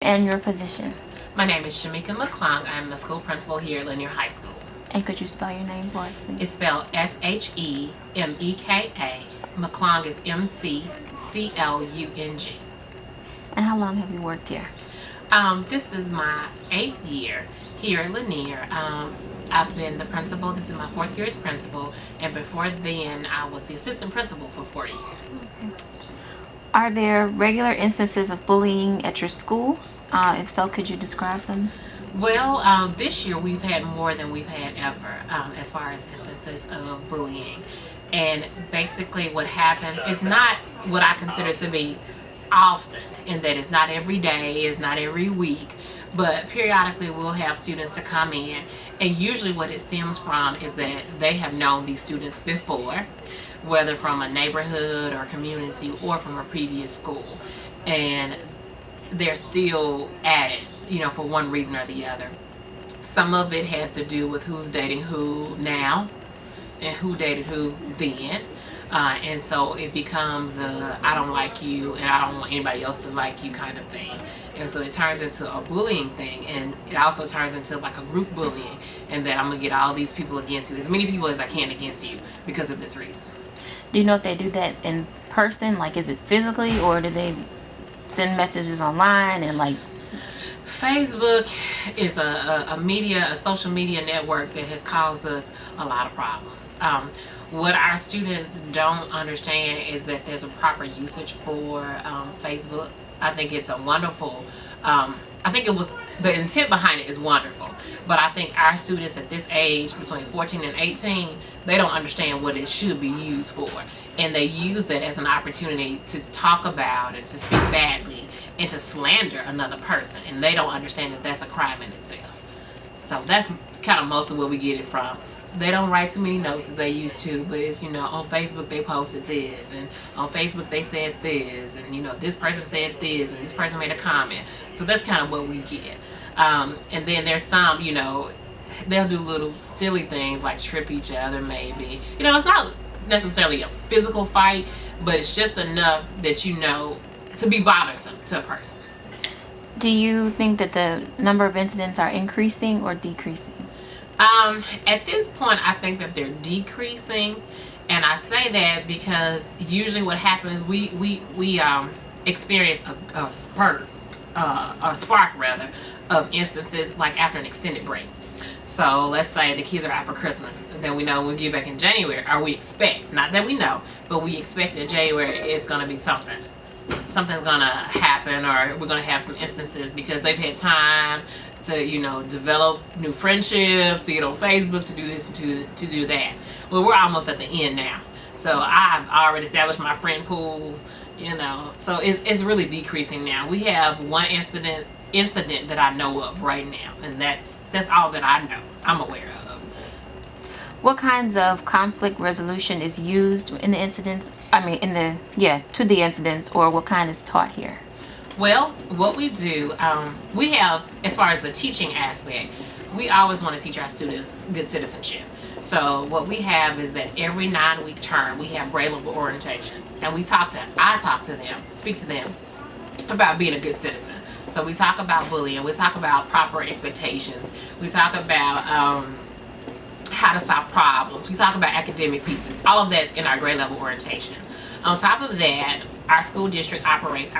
And your position. My name is Shamika McClung. I'm the school principal here at Lanier High School. And could you spell your name for us, please? It's spelled Shemeka. McClung is McClung. And how long have you worked here? This is my 8th year here at Lanier. I've been the principal. This is my 4th year as principal. And before then, I was the assistant principal for 4 years. Okay. Are there regular instances of bullying at your school? If so, could you describe them? Well, this year we've had more than we've had ever as far as instances of bullying. And basically what happens is not what I consider to be often, in that it's not every day, it's not every week, but periodically we'll have students to come in, and usually what it stems from is that they have known these students before, whether from a neighborhood or community or from a previous school, and they're still at it, for one reason or the other. Some of it has to do with who's dating who now and who dated who then. And so it becomes a I don't like you and I don't want anybody else to like you kind of thing. And so it turns into a bullying thing, and it also turns into like a group bullying, and that I'm going to get all these people against you, as many people as I can against you because of this reason. Do you know if they do that in person? Like, is it physically, or do they send messages online and like? Facebook is a social media network that has caused us a lot of problems. What our students don't understand is that there's a proper usage for Facebook. I think it's a wonderful, the intent behind it is wonderful, but I think our students at this age, between 14 and 18, they don't understand what it should be used for. And they use that as an opportunity to talk about and to speak badly and to slander another person. And they don't understand that that's a crime in itself. So that's kind of most of where we get it from. They don't write too many notes as they used to, but it's, on Facebook they posted this, and on Facebook they said this, and this person said this, and this person made a comment. So that's kind of what we get. And then there's some, they'll do little silly things like trip each other maybe. It's not necessarily a physical fight, but it's just enough that to be bothersome to a person. Do you think that the number of incidents are increasing or decreasing? At this point, I think that they're decreasing, and I say that because usually what happens, we experience a spark rather of instances like after an extended break. So let's say the kids are out for Christmas, and then we know when we get back in January, or we expect, not that we know, but we expect in January it's going to be something's going to happen, or we're going to have some instances because they've had time to develop new friendships, to get on Facebook, to do this and to do that. Well, we're almost at the end now, so I've already established my friend pool, so it's really decreasing now. We have one incident that I know of right now, and that's all that I know, I'm aware of. What kinds of conflict resolution is used in the incidents? To the incidents, or what kind is taught here? Well, what we do, we have, as far as the teaching aspect, we always want to teach our students good citizenship. So what we have is that every 9-week term, we have grade level orientations, and speak to them about being a good citizen. So we talk about bullying, we talk about proper expectations, we talk about how to solve problems, we talk about academic pieces. All of that's in our grade level orientation. On top of that, our school operates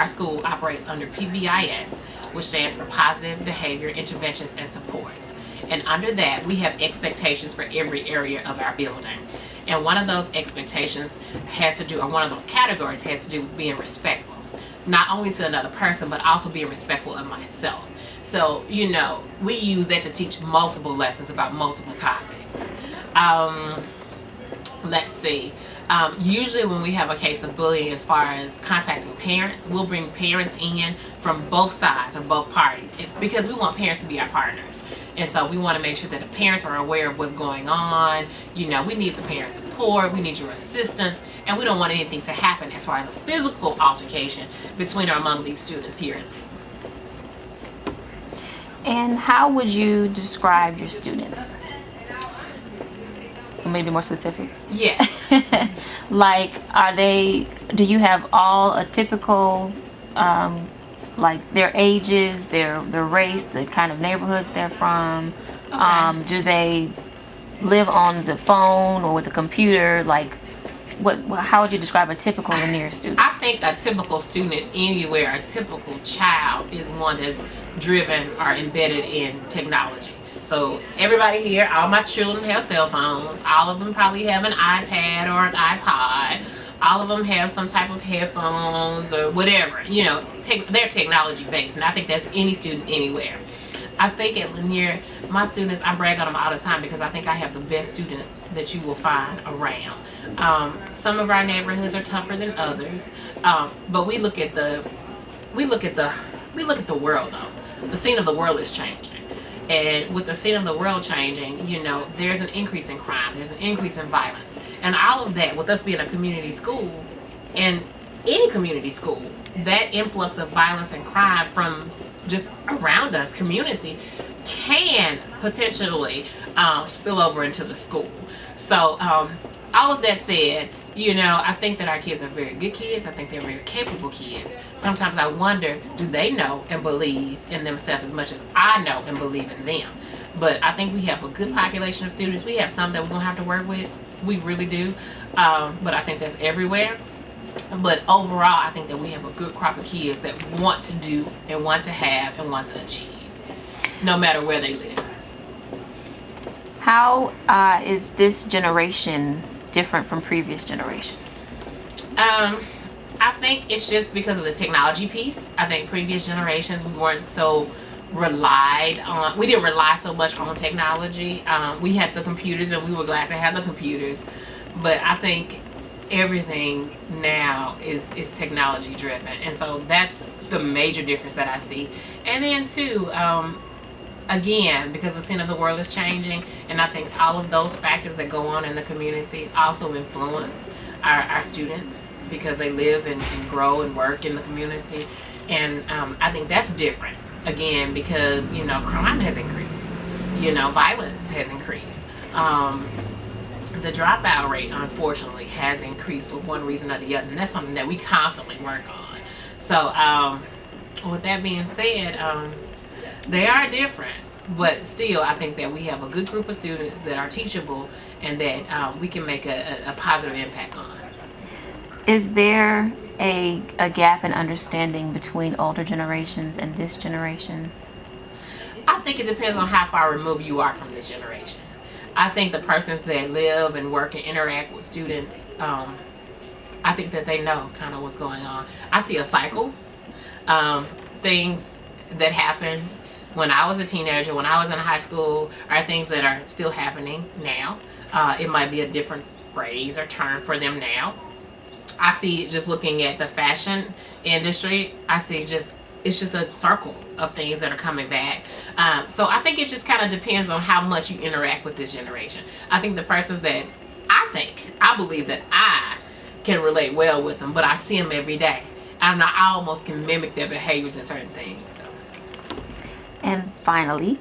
under PBIS, which stands for Positive Behavior Interventions and Supports. And under that, we have expectations for every area of our building. And one of those expectations one of those categories has to do with being respectful, not only to another person, but also being respectful of myself. So, we use that to teach multiple lessons about multiple topics. Let's see. Usually when we have a case of bullying, as far as contacting parents, we'll bring parents in from both sides or both parties, because we want parents to be our partners. And so we want to make sure that the parents are aware of what's going on. We need the parent support, we need your assistance, and we don't want anything to happen as far as a physical altercation between or among these students here at school. And how would you describe your students? Maybe more specific? Yes. Like, do you have all a typical like their ages, their race, the kind of neighborhoods they're from? Okay. Do they live on the phone or with a computer? Like, how would you describe a typical Lanier student? I think a typical student anywhere, a typical child, is one that's driven or embedded in technology. So everybody here, all my children have cell phones. All of them probably have an iPad or an iPod. All of them have some type of headphones or whatever. They're technology based, and I think that's any student anywhere. I think at Lanier, my students, I brag on them all the time because I think I have the best students that you will find around. Some of our neighborhoods are tougher than others, but we look at the world though. The scene of the world is changing. And with the scene of the world changing, there's an increase in crime, there's an increase in violence. And all of that, with us being a community school, and any community school, that influx of violence and crime from just around us, community, can potentially spill over into the school. So, all of that said, I think that our kids are very good kids. I think they're very capable kids. Sometimes I wonder, do they know and believe in themselves as much as I know and believe in them? But I think we have a good population of students. We have some that we're going to have to work with. We really do. But I think that's everywhere. But overall, I think that we have a good crop of kids that want to do and want to have and want to achieve, no matter where they live. How is this generation different from previous generations? I think it's just because of the technology piece. I think previous generations, we weren't so we didn't rely so much on technology. We had the computers and we were glad to have the computers. But I think everything now is technology driven. And so that's the major difference that I see. And then too, again, because the scene of the world is changing, and I think all of those factors that go on in the community also influence our students because they live and grow and work in the community. And I think that's different, again, because, crime has increased, violence has increased. The dropout rate, unfortunately, has increased for one reason or the other, and that's something that we constantly work on. So, with that being said, they are different, but still, I think that we have a good group of students that are teachable and that we can make a positive impact on. Is there a gap in understanding between older generations and this generation? I think it depends on how far removed you are from this generation. I think the persons that live and work and interact with students, I think that they know kind of what's going on. I see a cycle. Things that happened when I was a teenager, when I was in high school, are things that are still happening now. It might be a different phrase or term for them now. I see, just looking at the fashion industry, I see it's just a circle of things that are coming back. So I think it just kind of depends on how much you interact with this generation. I think the persons that I believe that I can relate well with them, but I see them every day. And I almost can mimic their behaviors in certain things. So. And finally,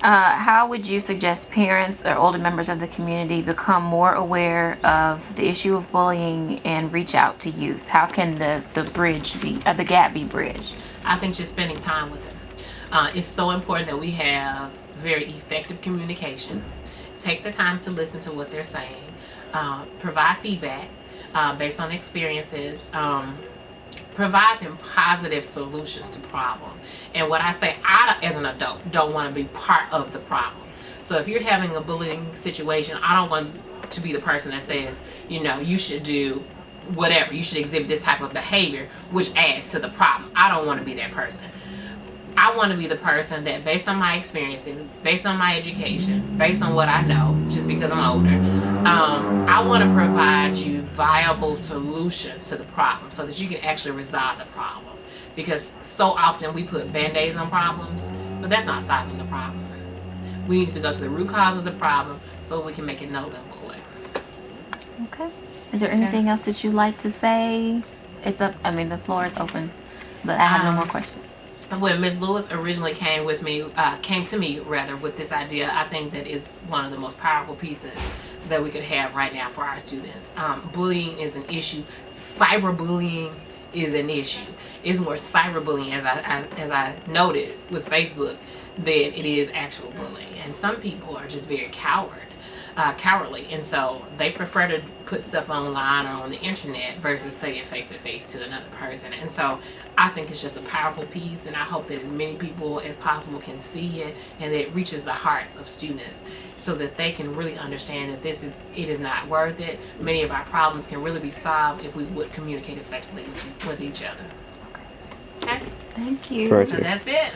how would you suggest parents or older members of the community become more aware of the issue of bullying and reach out to youth? How can the gap be bridged? I think just spending time with them. It's so important that we have very effective communication. Take the time to listen to what they're saying. Provide feedback based on experiences. Provide them positive solutions to problem. And what I say, I as an adult don't want to be part of the problem. So if you're having a bullying situation, I don't want to be the person that says, you should do whatever, you should exhibit this type of behavior, which adds to the problem. I don't want to be that person. I want to be the person that, based on my experiences, based on my education, based on what I know, just because I'm older, I want to provide you viable solutions to the problem so that you can actually resolve the problem. Because so often we put band-aids on problems, but that's not solving the problem. We need to go to the root cause of the problem so we can make it no livable way. Okay. Is there anything else that you'd like to say? The floor is open, but I have no more questions. When Ms. Lewis originally came to me with this idea, I think that it's one of the most powerful pieces that we could have right now for our students. Bullying is an issue. Cyberbullying is an issue. It's more cyberbullying, as I noted with Facebook, than it is actual bullying. And some people are just very cowardly, and so they prefer to put stuff online or on the internet versus say it face to face to another person. And so I think it's just a powerful piece, and I hope that as many people as possible can see it and that it reaches the hearts of students so that they can really understand that it is not worth it. Many of our problems can really be solved if we would communicate effectively with each other. Okay. Thank you. Correct. So that's it.